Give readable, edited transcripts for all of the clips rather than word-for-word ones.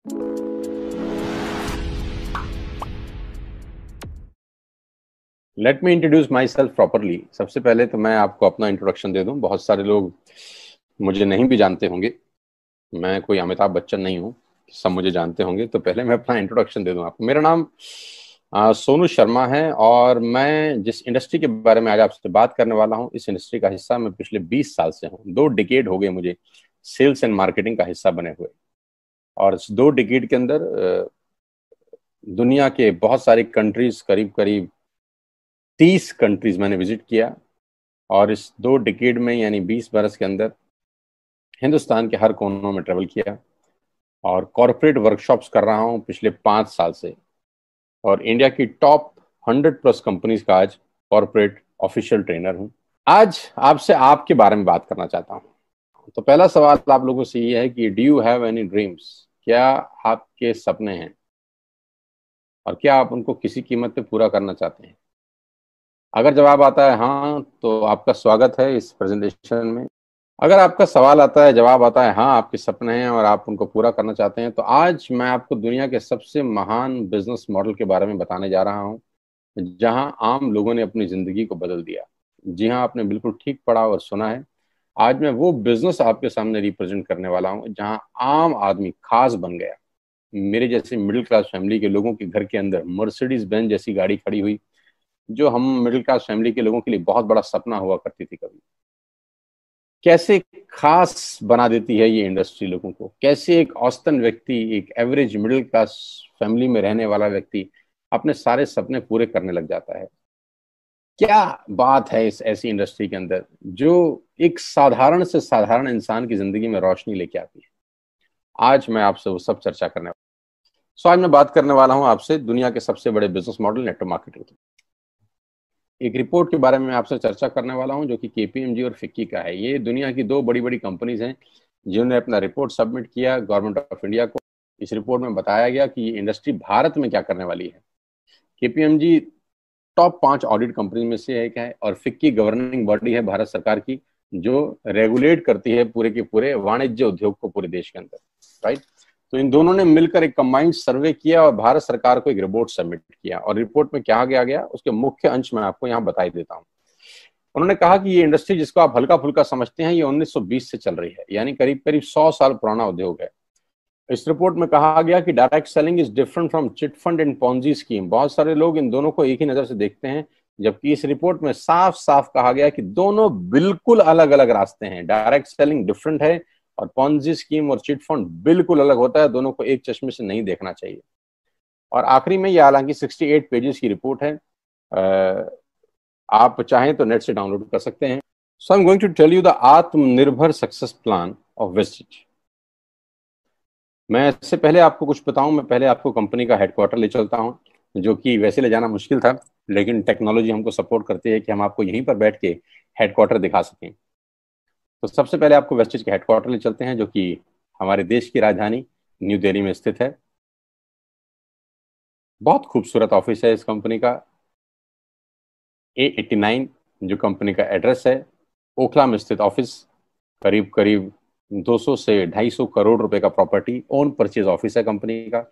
Let me introduce my self properly. सबसे पहले तो मैं आपको अपना इंट्रोडक्शन दे दूं। बहुत सारे लोग मुझे नहीं भी जानते होंगे। मैं कोई अमिताभ बच्चन नहीं हूं, सब मुझे जानते होंगे। तो पहले मैं अपना इंट्रोडक्शन दे दूं आपको। मेरा नाम सोनू शर्मा है और मैं जिस इंडस्ट्री के बारे में आज आपसे बात करने वाला हूं, इस इंडस्ट्री का हिस्सा मैं पिछले 20 साल से हूं। 2 डिकेड हो गए मुझे सेल्स एंड मार्केटिंग का हिस्सा बने हुए। और इस 2 डिकेड के अंदर दुनिया के बहुत सारी कंट्रीज, करीब करीब 30 कंट्रीज मैंने विजिट किया। और इस 2 डिकेड में यानी 20 बरस के अंदर हिंदुस्तान के हर कोनों में ट्रेवल किया और कॉरपोरेट वर्कशॉप्स कर रहा हूं पिछले 5 साल से। और इंडिया की टॉप 100+ कंपनीज का आज कॉरपोरेट ऑफिशियल ट्रेनर हूं। आज आपसे आपके बारे में बात करना चाहता हूं। तो पहला सवाल आप लोगों से ये है कि do you have any dreams? क्या आपके सपने हैं और क्या आप उनको किसी कीमत पे पूरा करना चाहते हैं? अगर जवाब आता है हाँ, तो आपका स्वागत है इस प्रेजेंटेशन में। अगर आपका सवाल आता है, जवाब आता है हाँ, आपके सपने हैं और आप उनको पूरा करना चाहते हैं, तो आज मैं आपको दुनिया के सबसे महान बिजनेस मॉडल के बारे में बताने जा रहा हूं, जहां आम लोगों ने अपनी जिंदगी को बदल दिया। जी हाँ, आपने बिल्कुल ठीक पढ़ा और सुना है। आज मैं वो बिजनेस आपके सामने रिप्रेजेंट करने वाला हूं जहां आम आदमी खास बन गया। मेरे जैसे मिडिल क्लास फैमिली के लोगों के घर के अंदर मर्सिडीज बेंज जैसी गाड़ी खड़ी हुई, जो हम मिडिल क्लास फैमिली के लोगों के लिए बहुत बड़ा सपना हुआ करती थी कभी। कैसे खास बना देती है ये इंडस्ट्री लोगों को। कैसे एक औसतन व्यक्ति, एक एवरेज मिडिल क्लास फैमिली में रहने वाला व्यक्ति अपने सारे सपने पूरे करने लग जाता है। क्या बात है इस ऐसी इंडस्ट्री के अंदर जो एक साधारण से साधारण इंसान की जिंदगी में रोशनी लेके आती है। आज मैं आपसे वो सब चर्चा करने वाला हूं। आज मैं बात करने वाला हूं आपसे दुनिया के सबसे बड़े बिजनेस मॉडल नेटवर्क मार्केटिंग की। एक रिपोर्ट के बारे में मैं आपसे चर्चा करने वाला हूं जो कि केपीएमजी और फिक्की का है। ये दुनिया की 2 बड़ी-बड़ी कंपनीज हैं जिन्होंने अपना रिपोर्ट सबमिट किया गवर्नमेंट ऑफ इंडिया को। इस रिपोर्ट में बताया गया कि ये इंडस्ट्री भारत में क्या करने वाली है। केपीएमजी टॉप 5 ऑडिट कंपनी में से एक है और फिक्की गवर्निंग बॉडी है भारत सरकार की, जो रेगुलेट करती है पूरे के पूरे वाणिज्य उद्योग को पूरे देश के अंदर। राइट। तो इन दोनों ने मिलकर एक कंबाइंड सर्वे किया और भारत सरकार को एक रिपोर्ट सबमिट किया। और रिपोर्ट में क्या गया उसके मुख्य अंश मैं आपको यहाँ बता देता हूँ। उन्होंने कहा कि ये इंडस्ट्री जिसको आप हल्का फुल्का समझते हैं, ये 1920 से चल रही है, यानी करीब करीब 100 साल पुराना उद्योग है। इस रिपोर्ट में कहा गया कि direct selling is different from chit fund and Ponzi scheme. बहुत सारे लोग इन दोनों को एक ही नजर से देखते हैं, जबकि इस रिपोर्ट में साफ साफ कहा गया कि दोनों बिल्कुल अलग अलग रास्ते हैं। डायरेक्ट सेलिंग डिफरेंट है और पॉन्जी स्कीम और चिट फंड बिल्कुल अलग होता है। दोनों को एक चश्मे से नहीं देखना चाहिए। और आखिरी में ये हालांकि 68 पेजेस की रिपोर्ट है, आप चाहें तो नेट से डाउनलोड कर सकते हैं। So I am going to tell you the आत्मनिर्भर सक्सेस प्लान ऑफ वेस्टिज। मैं इससे पहले आपको कुछ बताऊं, मैं पहले आपको कंपनी का हेडक्वार्टर ले चलता हूं, जो कि वैसे ले जाना मुश्किल था, लेकिन टेक्नोलॉजी हमको सपोर्ट करती है कि हम आपको यहीं पर बैठ के हेडक्वार्टर दिखा सकें। तो सबसे पहले आपको वेस्टिज के हेडक्वार्टर ले चलते हैं, जो कि हमारे देश की राजधानी न्यू दिल्ली में स्थित है। बहुत खूबसूरत ऑफिस है इस कंपनी का। A89 जो कंपनी का एड्रेस है, ओखला में स्थित ऑफिस। करीब करीब 200 से 250 करोड़ रुपए का प्रॉपर्टी ओन परचेज ऑफिस है कंपनी का।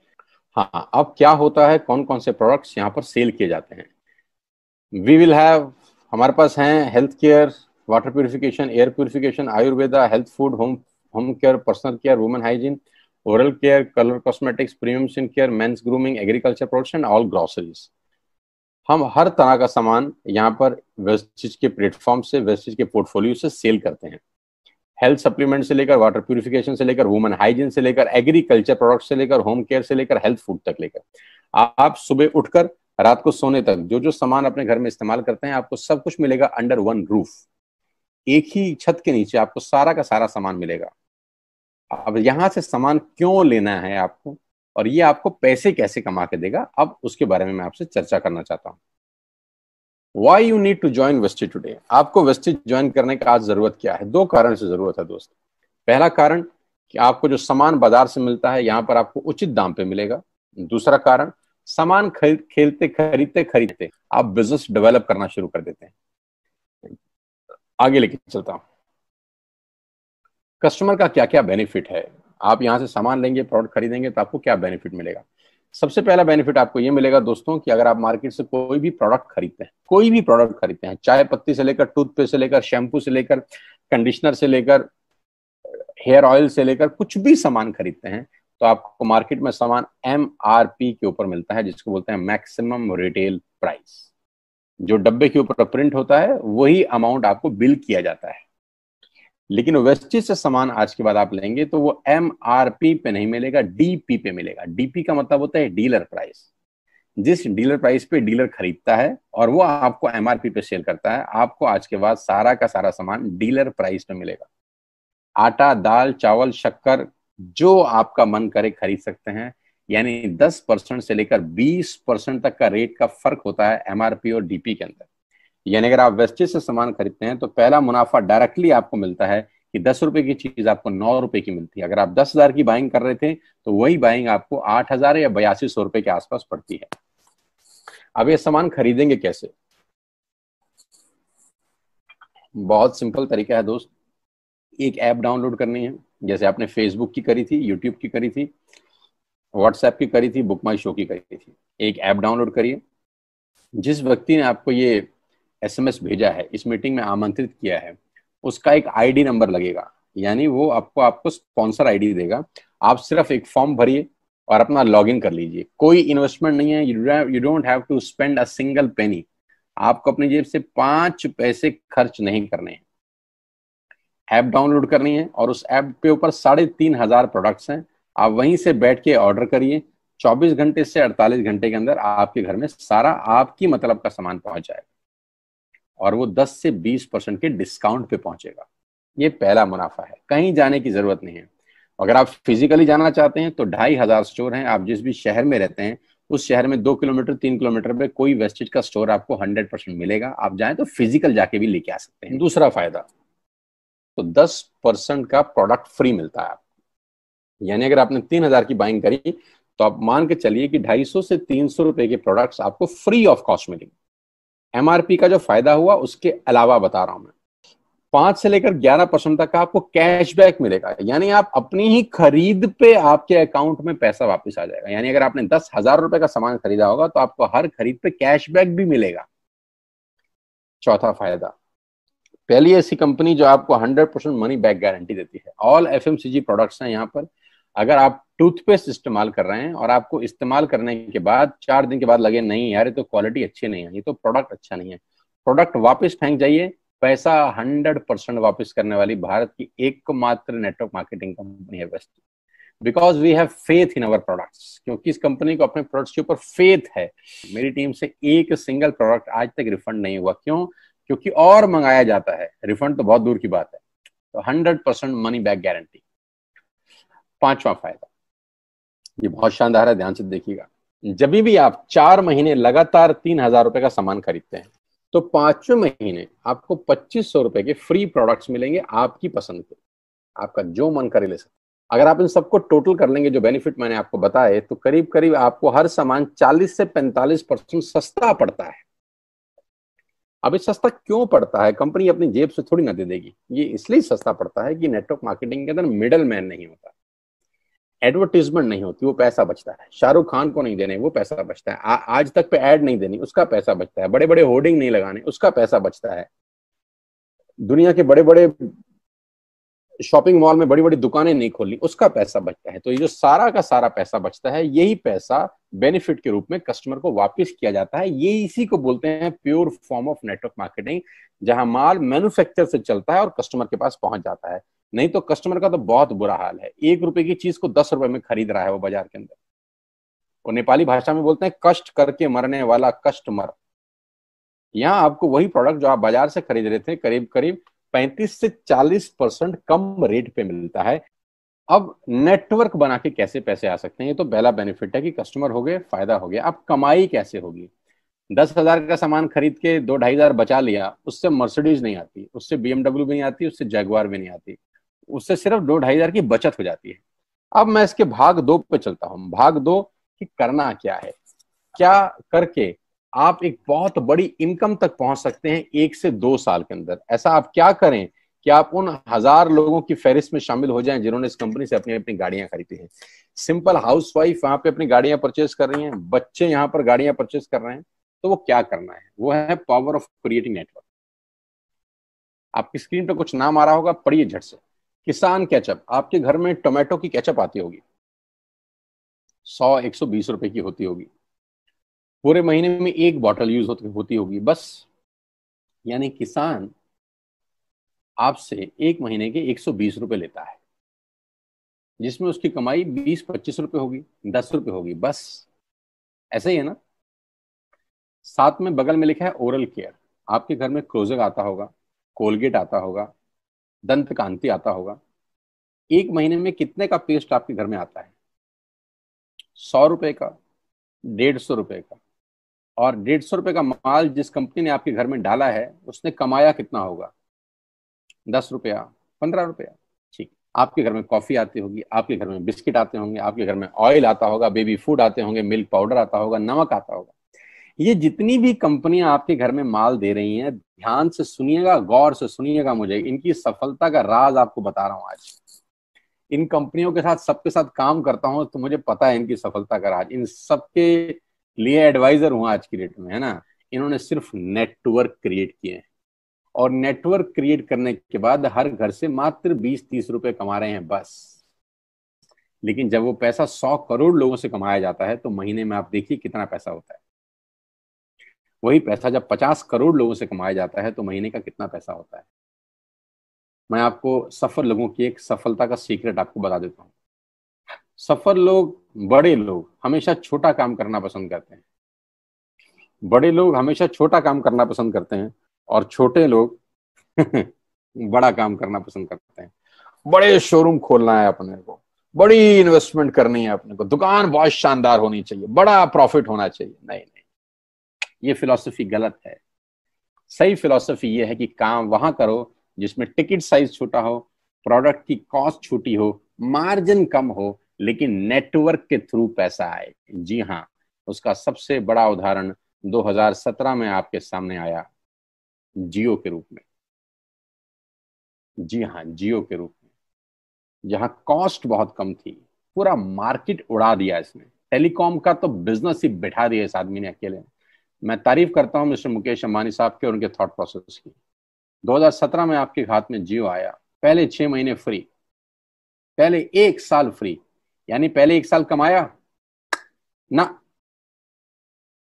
हाँ, अब क्या होता है, कौन कौन से प्रोडक्ट्स यहाँ पर सेल किए जाते हैं। वी विल हैव, हमारे पास हैं health care, water purification, air purification, Ayurveda, health food, home home care, personal care, women hygiene, oral care, colour cosmetics, premium skin care, mains grooming, agriculture products and all groceries. हम हर तरह का सामान यहाँ पर Vestige के platform से, Vestige के portfolio से सेल करते हैं। हेल्थ सप्लीमेंट से लेकर, वाटर प्यूरिफिकेशन से लेकर, वुमेन हाइजीन से लेकर, एग्रीकल्चर प्रोडक्ट से लेकर, होम केयर से लेकर, हेल्थ फूड तक लेकर, आप सुबह उठकर रात को सोने तक जो जो सामान अपने घर में इस्तेमाल करते हैं, आपको सब कुछ मिलेगा अंडर वन रूफ। एक ही छत के नीचे आपको सारा का सारा सामान मिलेगा। अब यहां से सामान क्यों लेना है आपको, और ये आपको पैसे कैसे कमा के देगा, अब उसके बारे में मैं आपसे चर्चा करना चाहता हूं। Why you need to join Vestige today. आपको वेस्टिज ज्वाइन करने का आज जरूरत क्या है? 2 कारण से जरूरत है दोस्त। पहला कारण कि आपको जो सामान बाजार से मिलता है यहाँ पर आपको उचित दाम पे मिलेगा। दूसरा कारण, सामान खरीदते खरीदते आप बिजनेस डेवलप करना शुरू कर देते हैं। आगे लेके चलता हूं। कस्टमर का क्या क्या बेनिफिट है। आप यहाँ से सामान लेंगे, प्रोडक्ट खरीदेंगे, तो आपको क्या बेनिफिट मिलेगा? सबसे पहला बेनिफिट आपको ये मिलेगा दोस्तों कि अगर आप मार्केट से कोई भी प्रोडक्ट खरीदते हैं, कोई भी प्रोडक्ट खरीदते हैं, चाय पत्ती से लेकर टूथपेस्ट से लेकर शैम्पू से लेकर कंडीशनर से लेकर हेयर ऑयल से लेकर कुछ भी सामान खरीदते हैं, तो आपको मार्केट में सामान MRP के ऊपर मिलता है, जिसको बोलते हैं मैक्सिमम रिटेल प्राइस। जो डब्बे के ऊपर प्रिंट होता है वही अमाउंट आपको बिल किया जाता है। लेकिन वेस्टेज से सामान आज के बाद आप लेंगे तो वो MRP पे नहीं मिलेगा, DP पे मिलेगा। DP का मतलब होता है डीलर प्राइस। जिस डीलर प्राइस पे डीलर खरीदता है और वो आपको MRP पे सेल करता है, आपको आज के बाद सारा का सारा सामान डीलर प्राइस पे मिलेगा। आटा, दाल, चावल, शक्कर, जो आपका मन करे खरीद सकते हैं। यानी 10% से लेकर 20% तक का रेट का फर्क होता है MRP और DP के अंदर। यानी अगर आप वेस्टेज से सामान खरीदते हैं तो पहला मुनाफा डायरेक्टली आपको मिलता है कि 10 रुपए की चीज आपको 9 रुपए की मिलती है। अगर आप 10,000 की बाइंग कर रहे थे तो वही बाइंग आपको 8,000 या 8200 रुपए के आसपास पड़ती है। अब ये सामान खरीदेंगे कैसे? बहुत सिंपल तरीका है दोस्त। एक ऐप डाउनलोड करनी है, जैसे आपने फेसबुक की करी थी, यूट्यूब की करी थी, व्हाट्सएप की करी थी, बुक माई शो की करी थी। एक ऐप डाउनलोड करिए। जिस व्यक्ति ने आपको ये SMS भेजा है, इस मीटिंग में आमंत्रित किया है, उसका एक ID नंबर लगेगा। यानी वो आपको स्पॉन्सर ID देगा। आप सिर्फ एक फॉर्म भरिए और अपना लॉगिन कर लीजिए। कोई इन्वेस्टमेंट नहीं है, you don't have to spend a single penny. आपको अपनी जेब से 5 पैसे खर्च नहीं करने हैं। ऐप डाउनलोड करनी है और उस ऐप पे ऊपर 3,500 प्रोडक्ट्स हैं। आप वहीं से बैठ के ऑर्डर करिए। 24 घंटे से 48 घंटे के अंदर आपके घर में सारा आपकी मतलब का सामान पहुंच जाएगा और वो 10 से 20% के डिस्काउंट पे पहुंचेगा। ये पहला मुनाफा है, कहीं जाने की जरूरत नहीं है। अगर आप फिजिकली जाना चाहते हैं तो 2,500 स्टोर हैं। आप जिस भी शहर में रहते हैं उस शहर में 2 किलोमीटर 3 किलोमीटर पे कोई वेस्टेज का स्टोर आपको 100% मिलेगा। आप जाएं तो फिजिकल जाके भी लेके आ सकते हैं। दूसरा फायदा, तो 10% का प्रोडक्ट फ्री मिलता है आपको। यानी अगर आपने 3,000 की बाइंग करी तो आप मान के चलिए कि 250 से 300 रुपए के प्रोडक्ट्स आपको फ्री ऑफ कॉस्ट मिलेंगे। MRP का जो फायदा हुआ उसके अलावा बता रहा हूं मैं, 5 से लेकर 11% तक का आपको कैशबैक मिलेगा। यानी आप अपनी ही खरीद पे आपके अकाउंट में पैसा वापस आ जाएगा। यानी अगर आपने 10,000 रुपए का सामान खरीदा होगा तो आपको हर खरीद पे कैशबैक भी मिलेगा। चौथा फायदा, पहली ऐसी कंपनी जो आपको 100% मनी बैक गारंटी देती है। ऑल FMCG प्रोडक्ट्स हैं यहाँ पर। अगर आप टूथपेस्ट इस्तेमाल कर रहे हैं और आपको इस्तेमाल करने के बाद 4 दिन के बाद लगे नहीं यार ये तो क्वालिटी अच्छी नहीं है, ये तो प्रोडक्ट अच्छा नहीं है, प्रोडक्ट वापस फेंक जाइए। पैसा 100% वापस करने वाली भारत की एकमात्र नेटवर्क मार्केटिंग कंपनी है वेस्ट। Because we have faith in our products, क्योंकि इस कंपनी को अपने प्रोडक्ट्स के ऊपर फेथ है। मेरी टीम से एक सिंगल प्रोडक्ट आज तक रिफंड नहीं हुआ। क्यों? क्योंकि और मंगाया जाता है, रिफंड तो बहुत दूर की बात है। तो 100% मनी बैक गारंटी। पांचवा फायदा, ये बहुत शानदार है, ध्यान से देखिएगा। जब भी आप 4 महीने लगातार 3,000 रुपए का सामान खरीदते हैं तो 5वें महीने आपको 2,500 रुपए के फ्री प्रोडक्ट्स मिलेंगे आपकी पसंद के। आपका जो मन करे ले सकते। अगर आप इन सबको टोटल कर लेंगे, जो बेनिफिट मैंने आपको बताए, तो करीब करीब आपको हर सामान 40 से 45% सस्ता पड़ता है। अब ये सस्ता क्यों पड़ता है? कंपनी अपनी जेब से थोड़ी ना दे देगी। ये इसलिए सस्ता पड़ता है कि नेटवर्क मार्केटिंग के अंदर मिडल मैन नहीं होता, एडवर्टीजमेंट नहीं होती, वो पैसा बचता है। शाहरुख खान को नहीं देने, वो पैसा बचता है। आज तक पे ऐड नहीं देनी, उसका पैसा बचता है। बड़े बड़े होर्डिंग नहीं लगाने, उसका पैसा बचता है। दुनिया के बड़े बड़े शॉपिंग मॉल में बड़ी बड़ी दुकानें नहीं खोलनी, उसका पैसा बचता है। तो ये जो सारा का सारा पैसा बचता है, यही पैसा बेनिफिट के रूप में कस्टमर को वापस किया जाता है। ये इसी को बोलते हैं pure form of network marketing, जहां माल मैन्युफैक्चर से चलता है और कस्टमर के पास पहुंच जाता है। नहीं तो कस्टमर का तो बहुत बुरा हाल है। 1 रुपए की चीज को 10 रुपए में खरीद रहा है वो बाजार के अंदर। वो नेपाली भाषा में बोलते हैं कष्ट करके मरने वाला कस्टमर। यहाँ आपको वही प्रोडक्ट जो आप बाजार से खरीद रहे थे करीब करीब 35 से 40% कम रेट पे मिलता है। अब नेटवर्क बना के कैसे पैसे आ सकते हैं? ये तो पहला बेनिफिट है कि कस्टमर हो गए, फायदा हो गया। अब कमाई कैसे होगी? 10,000 का सामान खरीद के 2-2,500 बचा लिया, उससे मर्सिडीज नहीं आती, उससे BMW भी नहीं आती, उससे जैगवार भी नहीं आती, उससे सिर्फ 2-2,500 की बचत हो जाती है। अब मैं इसके भाग 2 पे चलता हूं। भाग 2 कि करना क्या है, क्या करके आप एक बहुत बड़ी इनकम तक पहुंच सकते हैं 1 से 2 साल के अंदर। ऐसा आप क्या करें कि आप उन 1000 लोगों की फहरिस्त में शामिल हो जाएं जिन्होंने इस कंपनी से अपनी अपनी गाड़ियां खरीदी हैं। सिंपल हाउसवाइफ वहां पे अपनी गाड़ियां परचेज कर रही हैं, बच्चे यहाँ पर गाड़ियां परचेज कर रहे हैं, तो वो क्या करना है, वो है पावर ऑफ क्रिएटिंग नेटवर्क। आपकी स्क्रीन पे कुछ नाम आ रहा होगा, पढ़िए झट से। किसान केचप, आपके घर में टोमेटो की केचप आती होगी, 100-120 रुपए की होती होगी, पूरे महीने में एक बॉटल यूज होती होगी बस। यानी किसान आपसे एक महीने के 120 रुपए लेता है, जिसमें उसकी कमाई 20-25 रुपए होगी, 10 रुपए होगी बस। ऐसे ही है ना। साथ में बगल में लिखा है ओरल केयर। आपके घर में क्लोजर आता होगा, कोलगेट आता होगा, दंत कांति आता होगा। एक महीने में कितने का पेस्ट आपके घर में आता है? 100 रुपए का, 150 रुपए का। और 150 रुपए का माल जिस कंपनी ने आपके घर में डाला है, उसने कमाया कितना होगा? 10 रुपया, 15 रुपया। ठीक। आपके घर में कॉफी आती होगी, आपके घर में बिस्किट आते होंगे, आपके घर में ऑयल आता होगा, बेबी फूड आते होंगे, मिल्क पाउडर आता होगा, नमक आता होगा। ये जितनी भी कंपनियां आपके घर में माल दे रही हैं, ध्यान से सुनिएगा, गौर से सुनिएगा, मुझे इनकी सफलता का राज आपको बता रहा हूं आज। इन कंपनियों के साथ, सबके साथ काम करता हूं, तो मुझे पता है इनकी सफलता का राज। इन सबके लिए एडवाइजर हूं आज की डेट में, है ना। इन्होंने सिर्फ नेटवर्क क्रिएट किए हैं, और नेटवर्क क्रिएट करने के बाद हर घर से मात्र 20-30 रुपए कमा रहे हैं बस। लेकिन जब वो पैसा 100 करोड़ लोगों से कमाया जाता है, तो महीने में आप देखिए कितना पैसा होता है। वही पैसा जब 50 करोड़ लोगों से कमाया जाता है, तो महीने का कितना पैसा होता है। मैं आपको सफल लोगों की एक सफलता का सीक्रेट आपको बता देता हूँ। सफल लोग, बड़े लोग हमेशा छोटा काम करना पसंद करते हैं। बड़े लोग हमेशा छोटा काम करना पसंद करते हैं, और छोटे लोग बड़ा काम करना पसंद करते हैं। बड़े शोरूम खोलना है अपने को, बड़ी इन्वेस्टमेंट करनी है अपने को, दुकान बहुत शानदार होनी चाहिए, बड़ा प्रॉफिट होना चाहिए। नहीं नहीं, ये फिलॉसफी गलत है। सही फिलॉसफी ये है कि काम वहां करो जिसमें टिकट साइज छोटा हो, प्रोडक्ट की कॉस्ट छोटी हो, मार्जिन कम हो, लेकिन नेटवर्क के थ्रू पैसा आए। जी हाँ, उसका सबसे बड़ा उदाहरण 2017 में आपके सामने आया, जियो के रूप में। जी हाँ, जियो के रूप में, जहां कॉस्ट बहुत कम थी, पूरा मार्केट उड़ा दिया इसने। टेलीकॉम का तो बिजनेस ही बिठा दिया इस आदमी ने अकेले। मैं तारीफ करता हूं मिस्टर मुकेश अंबानी साहब के और उनके थॉट प्रोसेस की। 2017 में आपके हाथ में जियो आया, पहले 6 महीने फ्री, पहले 1 साल फ्री। यानी पहले 1 साल कमाया ना।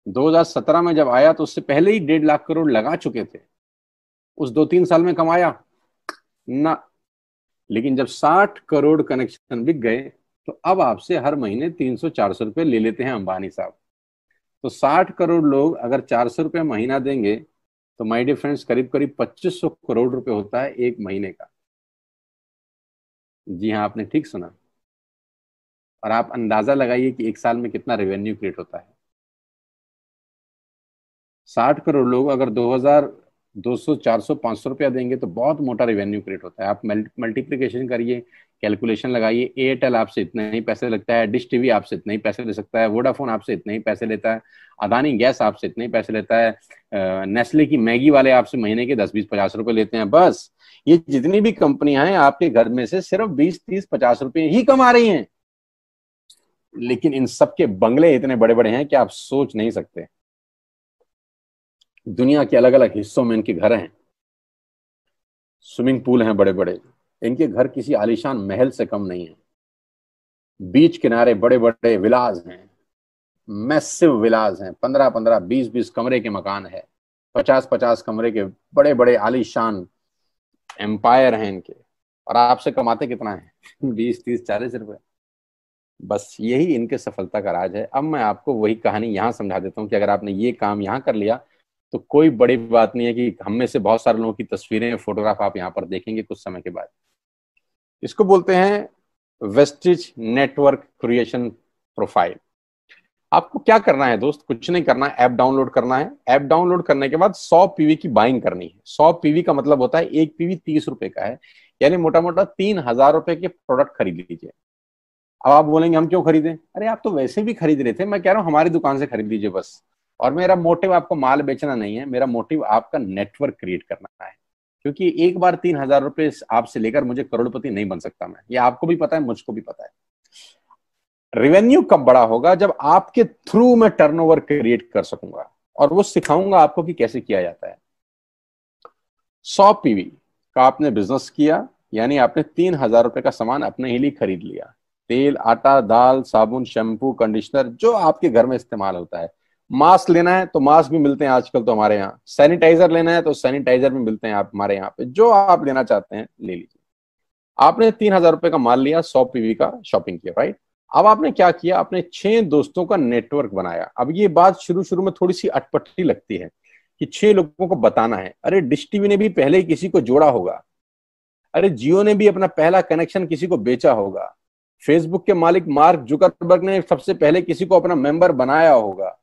2017 में जब आया तो उससे पहले ही 1.5 लाख करोड़ लगा चुके थे। उस 2-3 साल में कमाया ना। लेकिन जब 60 करोड़ कनेक्शन बिक गए, तो अब आपसे हर महीने 300-400 रुपए ले लेते हैं अंबानी साहब। तो 60 करोड़ लोग अगर 400 रुपये महीना देंगे, तो माय डियर फ्रेंड्स, करीब करीब 2500 करोड़ रुपए होता है एक महीने का। जी हाँ, आपने ठीक सुना। और आप अंदाजा लगाइए कि 1 साल में कितना रेवेन्यू क्रिएट होता है। 60 करोड़ लोग अगर 2000, 200, 400, 500 रुपया देंगे, तो बहुत मोटा रेवेन्यू क्रिएट होता है। आप मल्टीप्लिकेशन करिए, कैलकुलेशन लगाइए। एयरटेल आपसे इतने ही पैसे लगता है, डिश टीवी आपसे इतने ही पैसे ले सकता है, वोडाफोन आपसे इतने ही पैसे लेता है, अदानी गैस आपसे इतने ही पैसे लेता है, नेस्ले की मैगी वाले आपसे महीने के 10-20-50 रुपए लेते हैं बस। ये जितनी भी कंपनियां हैं, आपके घर में से सिर्फ 20-30-50 रुपए ही कमा रही हैं। लेकिन इन सबके बंगले इतने बड़े बड़े हैं कि आप सोच नहीं सकते। दुनिया के अलग अलग हिस्सों में इनके घर हैं, स्विमिंग पूल हैं बड़े बड़े। इनके घर किसी आलीशान महल से कम नहीं है। बीच किनारे बड़े बड़े विलाज हैं, मैसिव विलाज हैं, 15-15, 20-20 कमरे के मकान है, 50-50 कमरे के बड़े बड़े आलीशान एम्पायर हैं इनके। और आपसे कमाते कितना है? 20-30-40 रुपए। बस यही इनके सफलता का राज है। अब मैं आपको वही कहानी यहाँ समझा देता हूँ कि अगर आपने ये काम यहाँ कर लिया, तो कोई बड़ी बात नहीं है कि हम में से बहुत सारे लोगों की तस्वीरें, फोटोग्राफ आप यहाँ पर देखेंगे कुछ समय के बाद। इसको बोलते हैं वेस्टिज नेटवर्क क्रिएशन प्रोफाइल। आपको क्या करना है दोस्त? कुछ नहीं करना है, ऐप डाउनलोड करना है। ऐप डाउनलोड करने के बाद 100 पीवी की बाइंग करनी है। 100 पीवी का मतलब होता है एक पीवी 30 रुपए का है, यानी मोटा मोटा 3000 रुपए के प्रोडक्ट खरीद लीजिए। अब आप बोलेंगे हम क्यों खरीदें? अरे आप तो वैसे भी खरीद रहे थे, मैं कह रहा हूँ हमारी दुकान से खरीद लीजिए बस। और मेरा मोटिव आपको माल बेचना नहीं है, मेरा मोटिव आपका नेटवर्क क्रिएट करना है। क्योंकि एक बार 3,000 रुपए आपसे लेकर मुझे करोड़पति नहीं बन सकता मैं, ये आपको भी पता है, मुझको भी पता है। रेवेन्यू कब बड़ा होगा? जब आपके थ्रू मैं टर्नओवर क्रिएट कर सकूंगा, और वो सिखाऊंगा आपको कि कैसे किया जाता है। 100 पीवी का आपने बिजनेस किया, यानी आपने 3,000 रुपए का सामान अपने ही लिए खरीद लिया। तेल, आटा, दाल, साबुन, शैम्पू, कंडीशनर, जो आपके घर में इस्तेमाल होता है। मास्क लेना है तो मास्क भी मिलते हैं आजकल तो हमारे यहाँ। सैनिटाइजर लेना है तो सैनिटाइजर भी मिलते हैं आप हमारे यहाँ पे। जो आप लेना चाहते हैं ले लीजिए। आपने 3,000 रुपए का माल लिया, 100 पीवी का शॉपिंग किया, राइट। अब आपने क्या किया? आपने 6 दोस्तों का नेटवर्क बनाया। अब ये बात शुरू शुरू में थोड़ी सी अटपटी लगती है कि 6 लोगों को बताना है। अरे डिश टीवी ने भी पहले किसी को जोड़ा होगा, अरे जियो ने भी अपना पहला कनेक्शन किसी को बेचा होगा, फेसबुक के मालिक मार्क जुकरबर्ग ने सबसे पहले किसी को अपना मेंबर बनाया होगा।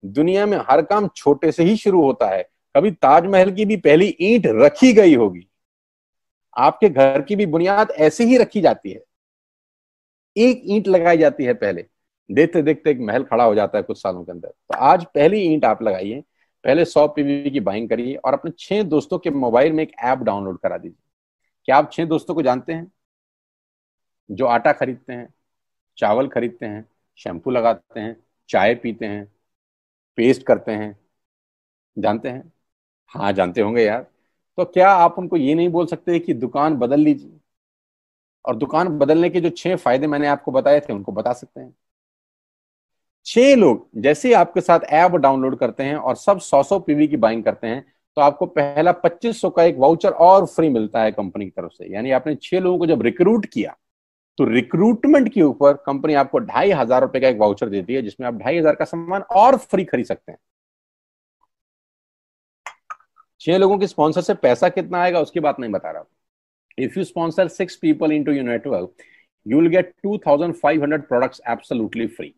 दुनिया में हर काम छोटे से ही शुरू होता है। कभी ताजमहल की भी पहली ईंट रखी गई होगी। आपके घर की भी बुनियाद ऐसे ही रखी जाती है, एक ईंट लगाई जाती है पहले, देखते देखते एक महल खड़ा हो जाता है कुछ सालों के अंदर। तो आज पहली ईंट आप लगाइए, पहले 100 पीवी की बाइंग करिए और अपने 6 दोस्तों के मोबाइल में एक ऐप डाउनलोड करा दीजिए। क्या आप 6 दोस्तों को जानते हैं जो आटा खरीदते हैं, चावल खरीदते हैं, शैम्पू लगाते हैं, चाय पीते हैं, पेस्ट करते हैं? जानते हैं? हाँ जानते होंगे यार। तो क्या आप उनको ये नहीं बोल सकते कि दुकान बदल लीजिए? और दुकान बदलने के जो 6 फायदे मैंने आपको बताए थे उनको बता सकते हैं। 6 लोग जैसे ही आपके साथ ऐप डाउनलोड करते हैं और सब 100 पीवी की बाइंग करते हैं, तो आपको पहला 2500 का एक वाउचर और फ्री मिलता है कंपनी की तरफ से। यानी आपने 6 लोगों को जब रिक्रूट किया, तो रिक्रूटमेंट के ऊपर कंपनी आपको 2,500 रुपए का एक वाउचर देती है, जिसमें आप 2,500 का सामान और फ्री खरीद सकते हैं। 6 लोगों की स्पॉन्सर से पैसा कितना आएगा उसकी बात नहीं बता रहा। If you sponsor 6 people into your network, you will get 2,500 products absolutely free.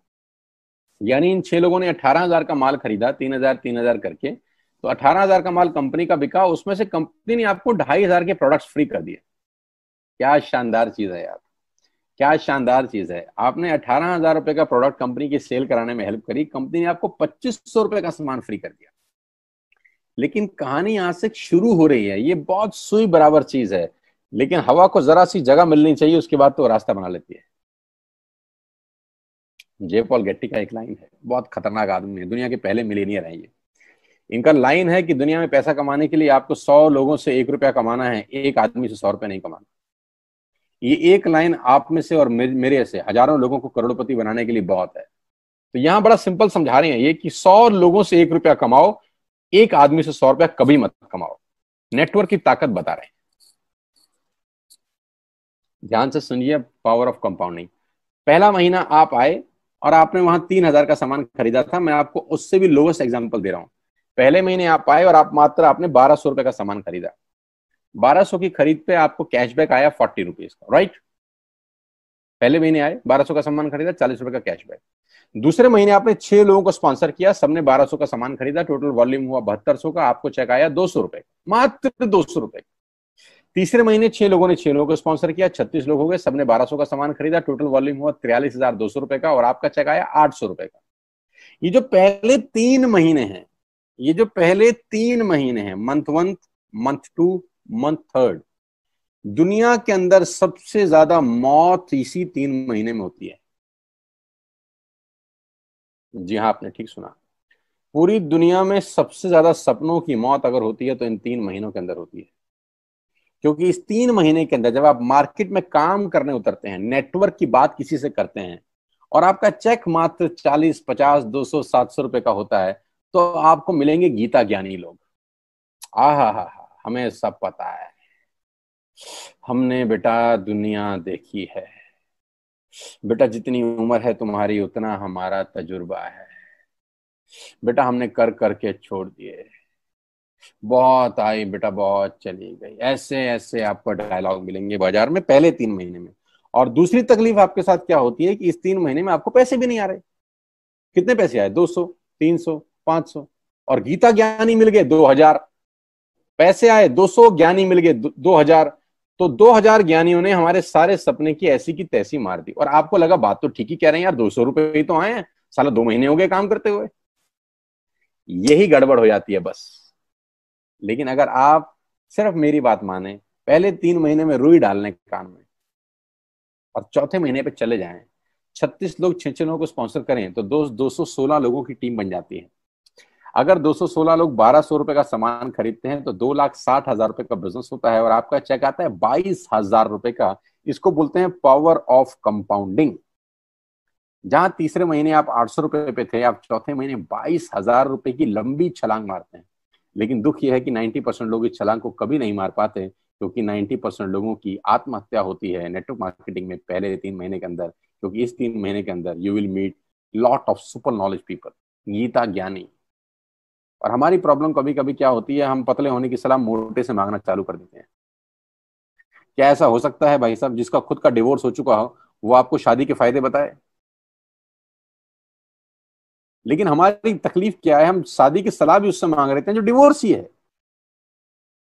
यानी इन 6 लोगों ने 18,000 का माल खरीदा, 3,000 करके, तो 18,000 का माल कंपनी का बिका, उसमें से कंपनी ने आपको 2,500 के प्रोडक्ट्स फ्री कर दिए। क्या शानदार चीज है यार, क्या शानदार चीज है। आपने 18,000 रुपए का प्रोडक्ट कंपनी की सेल कराने में हेल्प करी, कंपनी ने आपको 2,500 रुपए का सामान फ्री कर दिया। लेकिन कहानी यहां से शुरू हो रही है। ये बहुत सुई बराबर चीज है, लेकिन हवा को जरा सी जगह मिलनी चाहिए, उसके बाद तो रास्ता बना लेती है। जे पॉल गेट्टी का एक लाइन है, बहुत खतरनाक आदमी है, दुनिया के पहले मिलीनियर है ये। इनका लाइन है कि दुनिया में पैसा कमाने के लिए आपको 100 लोगों से 1 रुपया कमाना है, एक आदमी से 100 रुपये नहीं कमाना। ये एक लाइन आप में से और मेरे से हजारों लोगों को करोड़पति बनाने के लिए बहुत है। तो यहां बड़ा सिंपल समझा रहे हैं ये कि 100 लोगों से 1 रुपया कमाओ, एक आदमी से 100 रुपया कभी मत कमाओ। नेटवर्क की ताकत बता रहे हैं। ध्यान से सुनिए, पावर ऑफ कंपाउंडिंग। पहला महीना आप आए और आपने वहां 3,000 का सामान खरीदा था। मैं आपको उससे भी लोएस्ट एग्जांपल दे रहा हूं। पहले महीने आप आए और आपने 1,200 रुपए का सामान खरीदा। 1,200 की खरीद पे आपको कैशबैक आया 40 रुपीज का, राइट। पहले महीने आए, 1,200 का सामान खरीदा, 40 रुपए का कैशबैक। दूसरे महीने आपने 6 लोगों को स्पॉन्सर किया, सबने 1,200 का सामान खरीदा, टोटल वॉल्यूम हुआ 7,200 का, आपको चेक आया 200 रुपए, मात्र 200 रुपए। तीसरे महीने 6 लोगों ने 6 लोगों को स्पॉन्सर किया, 36 लोग हो गए, सबने 1,200 का सामान खरीदा, टोटल वॉल्यूम हुआ 43,200 रुपए का, और आपका चेक आया 800 रुपए का। ये जो पहले 3 महीने हैं, ये जो पहले 3 महीने हैं, मंथ 1, मंथ 2, मंथ 3, दुनिया के अंदर सबसे ज्यादा मौत इसी 3 महीने में होती है। जी हाँ, आपने ठीक सुना। पूरी दुनिया में सबसे ज्यादा सपनों की मौत अगर होती है तो इन 3 महीनों के अंदर होती है। क्योंकि इस 3 महीने के अंदर जब आप मार्केट में काम करने उतरते हैं, नेटवर्क की बात किसी से करते हैं, और आपका चेक मात्र 40, 50, 200, 700 रुपए का होता है, तो आपको मिलेंगे गीता ज्ञानी लोग। हा, हमें सब पता है, हमने बेटा दुनिया देखी है, बेटा जितनी उम्र है तुम्हारी उतना हमारा तजुर्बा है, बेटा हमने कर करके छोड़ दिए, बहुत आई बेटा बहुत चली गई। ऐसे ऐसे आपको डायलॉग मिलेंगे बाजार में पहले 3 महीने में। और दूसरी तकलीफ आपके साथ क्या होती है कि इस 3 महीने में आपको पैसे भी नहीं आ रहे। कितने पैसे आए? 200, 300, 500, और गीता ज्ञानी मिल गए 2,000। पैसे आए 200, ज्ञानी मिल गए 2,000। तो 2,000 ज्ञानियों ने हमारे सारे सपने की ऐसी की तैसी मार दी। और आपको लगा बात तो ठीक ही कह रहे हैं यार, 200 रुपए ही तो आए हैं, साला 2 महीने हो गए काम करते हुए। यही गड़बड़ हो जाती है बस। लेकिन अगर आप सिर्फ मेरी बात माने, पहले 3 महीने में रुई डालने कान में, और चौथे महीने पे चले जाएं। 36 लोग 6 लोगों को स्पॉन्सर करें तो 216 लोगों की टीम बन जाती है। अगर 216 लोग 1200 रुपए का सामान खरीदते हैं तो 2,60,000 रुपए का बिजनेस होता है, और आपका चेक आता है 22,000 रुपए का। इसको बोलते हैं पावर ऑफ कंपाउंडिंग। जहां तीसरे महीने आप 800 रुपए पे थे, आप चौथे महीने 22,000 रुपए की लंबी छलांग मारते हैं। लेकिन दुख यह है कि 90% लोग इस छलांग को कभी नहीं मार पाते, क्योंकि 90% लोगों की आत्महत्या होती है नेटवर्क मार्केटिंग में पहले 3 महीने के अंदर। क्योंकि इस 3 महीने के अंदर you will meet lot of super knowledge people, गीता ज्ञानी। और हमारी प्रॉब्लम कभी कभी क्या होती है, हम पतले होने की सलाह मोटे से मांगना चालू कर देते हैं। क्या ऐसा हो सकता है भाई साहब, जिसका खुद का डिवोर्स हो चुका हो वो आपको शादी के फायदे बताए? लेकिन हमारी तकलीफ क्या है, हम शादी की सलाह भी उससे मांग रहे थे जो डिवोर्स ही है।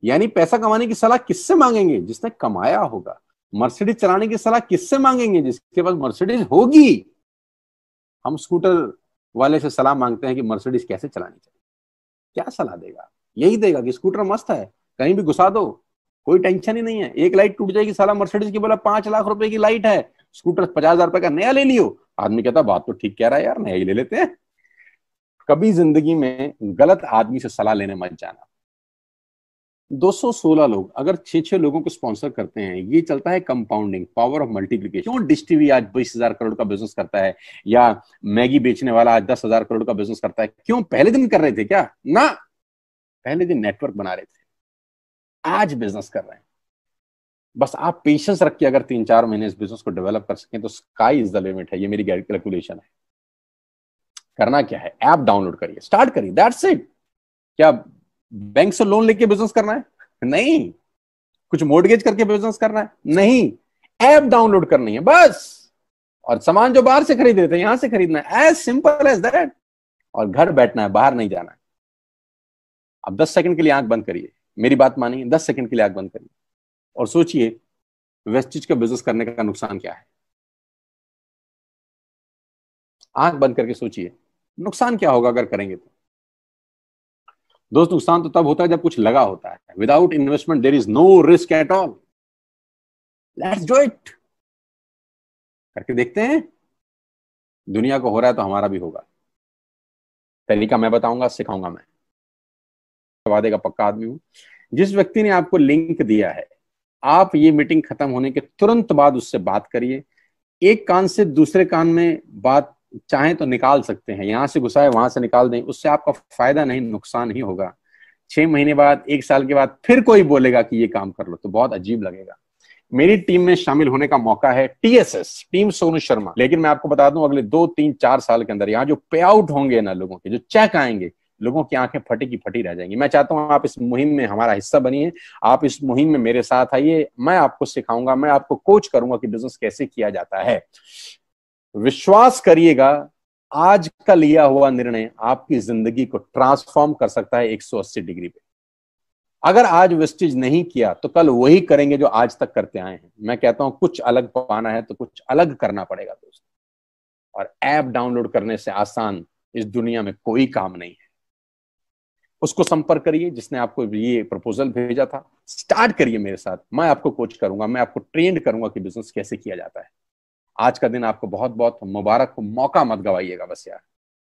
यानी पैसा कमाने की सलाह किससे मांगेंगे? जिसने कमाया होगा। मर्सिडीज चलाने की सलाह किससे मांगेंगे? जिसके पास मर्सिडीज होगी। हम स्कूटर वाले से सलाह मांगते हैं कि मर्सिडीज कैसे चलानी चाहिए। क्या सलाह देगा? यही देगा कि स्कूटर मस्त है, कहीं भी घुसा दो, कोई टेंशन ही नहीं है। एक लाइट टूट जाएगी, साला मर्सिडीज की बोला 5 लाख रुपए की लाइट है, स्कूटर 50,000 रुपए का नया ले लियो। आदमी कहता बात तो ठीक कह रहा है यार, नया ही ले लेते हैं। कभी जिंदगी में गलत आदमी से सलाह लेने मत जाना। 216 लोग अगर 6 लोगों को स्पॉन्सर करते हैं, ये चलता है कंपाउंडिंग, पावर ऑफ मल्टीप्लिकेशन। क्यों डिश टीवी आज 20,000 करोड़ का बिजनेस करता है, या मैगी बेचने वाला आज 10,000 करोड़ का बिजनेस करता है? क्यों? पहले दिन कर रहे थे क्या? ना, पहले दिन नेटवर्क बना रहे थे, आज बिजनेस कर रहे हैं। बस आप पेशेंस रख के अगर 3-4 महीने इस बिजनेस को डेवलप कर सकें तो स्काई इज द लिमिट है। ये मेरी कैलकुलेशन है। करना क्या है, ऐप डाउनलोड करिए, स्टार्ट करिए, दैट्स इट। क्या बैंक से लोन लेके बिजनेस करना है? नहीं। कुछ मोर्टगेज करके बिजनेस करना है? नहीं। ऐप डाउनलोड करनी है बस, और सामान जो बाहर से खरीद रहे थे यहां से खरीदना है, एज सिंपल एज दैट। और घर बैठना है, बाहर नहीं जाना है। अब 10 सेकंड के लिए आंख बंद करिए, मेरी बात मानिए, 10 सेकंड के लिए आंख बंद करिए और सोचिए वेस्टिज का बिजनेस करने का नुकसान क्या है। आंख बंद करके सोचिए नुकसान क्या होगा अगर करेंगे तो। दोस्त, नुकसान तो तब होता है जब कुछ लगा होता है। Without investment there is no risk at all. Let's do it. करके देखते हैं। दुनिया को हो रहा है तो हमारा भी होगा। तरीका मैं बताऊंगा, सिखाऊंगा मैं। वादे का पक्का आदमी हूं। जिस व्यक्ति ने आपको लिंक दिया है, आप ये मीटिंग खत्म होने के तुरंत बाद उससे बात करिए। एक कान से दूसरे कान में बात चाहें तो निकाल सकते हैं, यहां से घुसाए वहां से निकाल दें, उससे आपका फायदा नहीं नुकसान ही होगा। 6 महीने बाद, 1 साल के बाद फिर कोई बोलेगा कि ये काम कर लो तो बहुत अजीब लगेगा। मेरी टीम में शामिल होने का मौका है TSS, टीम सोनू शर्मा। लेकिन मैं आपको बता दूं, अगले 2-3-4 साल के अंदर यहाँ जो पे आउट होंगे ना, लोगों के जो चेक आएंगे, लोगों की आंखें फटी की फटी रह जाएंगी। मैं चाहता हूं आप इस मुहिम में हमारा हिस्सा बनिए, आप इस मुहिम में मेरे साथ आइए। मैं आपको सिखाऊंगा, मैं आपको कोच करूंगा कि बिजनेस कैसे किया जाता है। विश्वास करिएगा, आज का लिया हुआ निर्णय आपकी जिंदगी को ट्रांसफॉर्म कर सकता है 180 डिग्री पे। अगर आज वेस्टेज नहीं किया तो कल वही करेंगे जो आज तक करते आए हैं। मैं कहता हूं कुछ अलग पाना है तो कुछ अलग करना पड़ेगा दोस्त। और ऐप डाउनलोड करने से आसान इस दुनिया में कोई काम नहीं है। उसको संपर्क करिए जिसने आपको ये प्रपोजल भेजा था। स्टार्ट करिए मेरे साथ, मैं आपको कोच करूंगा, मैं आपको ट्रेंड करूंगा कि बिजनेस कैसे किया जाता है। आज का दिन आपको बहुत बहुत मुबारक हो। मौका मत गवाइएगा बस यार,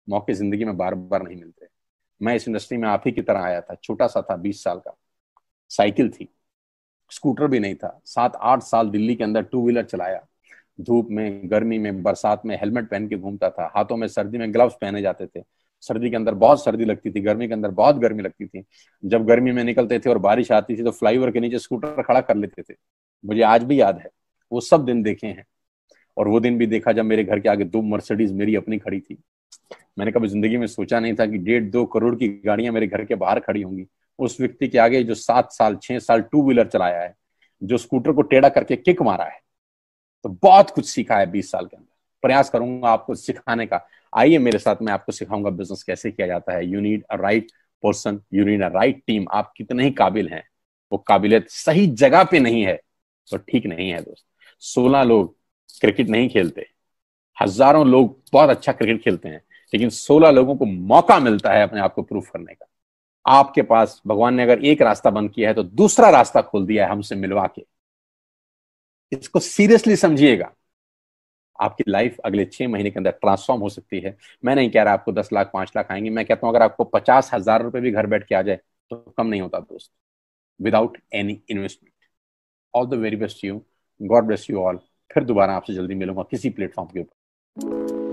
मौके जिंदगी में बार बार नहीं मिलते। मैं इस इंडस्ट्री में आप ही की तरह आया था, छोटा सा था, 20 साल का, साइकिल थी, स्कूटर भी नहीं था। 7-8 साल दिल्ली के अंदर टू व्हीलर चलाया, धूप में, गर्मी में, बरसात में हेलमेट पहन के घूमता था, हाथों में सर्दी में ग्लव्स पहने जाते थे। सर्दी के अंदर बहुत सर्दी लगती थी, गर्मी के अंदर बहुत गर्मी लगती थी। जब गर्मी में निकलते थे और बारिश आती थी तो फ्लाईओवर के नीचे स्कूटर खड़ा कर लेते थे। मुझे आज भी याद है, वो सब दिन देखे हैं। और वो दिन भी देखा जब मेरे घर के आगे 2 मर्सिडीज मेरी अपनी खड़ी थी। मैंने कभी जिंदगी में सोचा नहीं था कि 1.5-2 करोड़ की गाड़ियां मेरे घर के बाहर खड़ी होंगी। उस व्यक्ति के आगे जो 7-6 साल टू व्हीलर चलाया है, जो स्कूटर को टेढ़ा करके किक मारा है, तो बहुत कुछ सीखा है 20 साल के अंदर। प्रयास करूंगा आपको सिखाने का। आइए मेरे साथ, मैं आपको सिखाऊंगा बिजनेस कैसे किया जाता है। You need a right person, you need a right team. आप कितने ही काबिल हैं, वो काबिलियत सही जगह पे नहीं है तो ठीक नहीं है दोस्त। 16 लोग क्रिकेट नहीं खेलते, हजारों लोग बहुत अच्छा क्रिकेट खेलते हैं, लेकिन 16 लोगों को मौका मिलता है अपने आप को प्रूफ करने का। आपके पास भगवान ने अगर एक रास्ता बंद किया है तो दूसरा रास्ता खोल दिया है हमसे मिलवा के। इसको सीरियसली समझिएगा। आपकी लाइफ अगले 6 महीने के अंदर ट्रांसफॉर्म हो सकती है। मैं नहीं कह रहा आपको 10 लाख 5 लाख आएंगे, मैं कहता हूं अगर आपको 50,000 रुपए भी घर बैठ के आ जाए तो कम नहीं होता दोस्त, without any investment. All the very best you, God bless you all. फिर दोबारा आपसे जल्दी मिलूंगा किसी प्लेटफॉर्म के ऊपर।